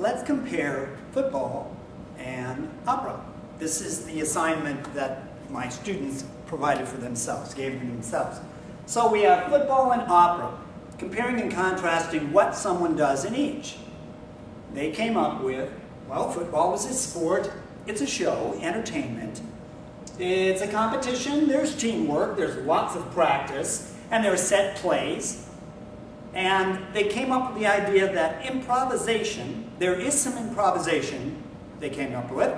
let's compare football and opera. This is the assignment that my students provided for themselves, gave to themselves. So we have football and opera, comparing and contrasting what someone does in each. They came up with, well, football is a sport, it's a show, entertainment. It's a competition, there's teamwork, there's lots of practice, and there are set plays. And they came up with the idea that improvisation, there is some improvisation they came up with.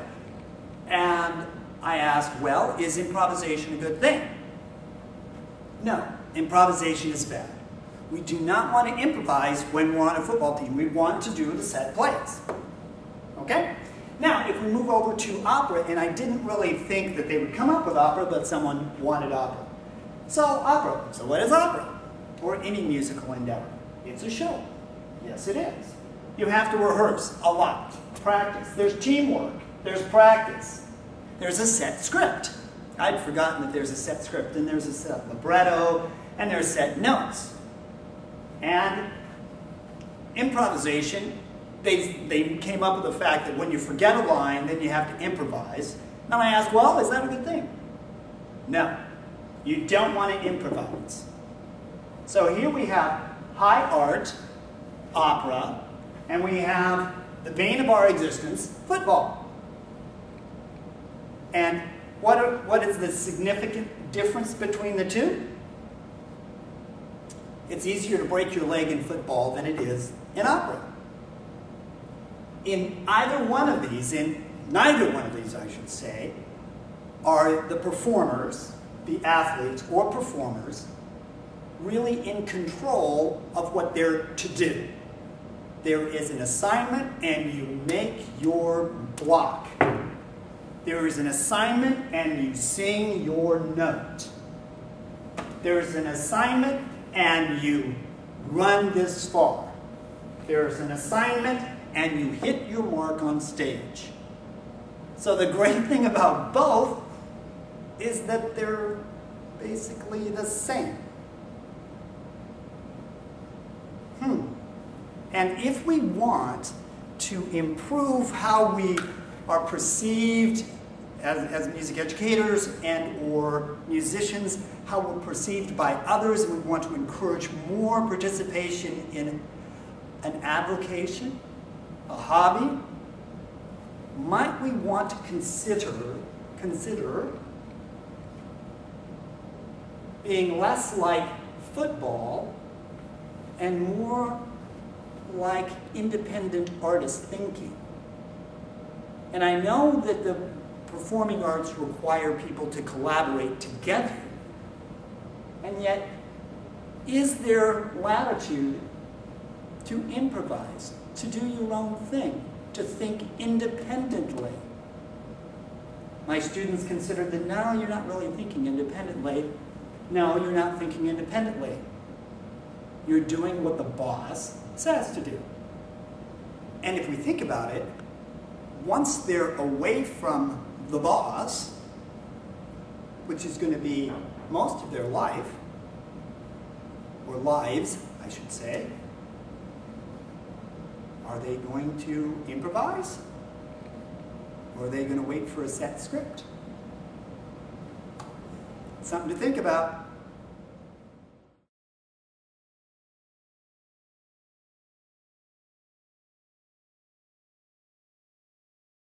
And I asked, well, is improvisation a good thing? No, improvisation is bad. We do not want to improvise when we're on a football team. We want to do the set plays. Okay? Now, if we move over to opera, and I didn't really think that they would come up with opera, but someone wanted opera. So, opera. So what is opera? Or any musical endeavor? It's a show. Yes, it is. You have to rehearse a lot. Practice. There's teamwork. There's practice. There's a set script. I'd forgotten that there's a set script, and there's a set libretto, and there's set notes. And improvisation, they came up with the fact that when you forget a line, then you have to improvise. And I asked, well, is that a good thing? No. You don't want to improvise. So here we have high art, opera, and we have the bane of our existence, football. And what is the significant difference between the two? It's easier to break your leg in football than it is in opera. In either one of these, in neither one of these I should say, are the performers, the athletes or performers, really in control of what they're to do. There is an assignment and you make your block. There is an assignment and you sing your note. There is an assignment and you run this far. There is an assignment and you hit your mark on stage. So the great thing about both is that they're basically the same. And if we want to improve how we are perceived as music educators and or musicians, how we're perceived by others, and we want to encourage more participation in an avocation, a hobby, might we want to consider being less like football and more like independent artist thinking. And I know that the performing arts require people to collaborate together, and yet is there latitude to improvise, to do your own thing, to think independently? My students considered that, no, you're not really thinking independently. No, you're not thinking independently. You're doing what the boss says to do. And if we think about it, once they're away from the boss, which is going to be most of their life, or lives, I should say, are they going to improvise? Or are they going to wait for a set script? Something to think about.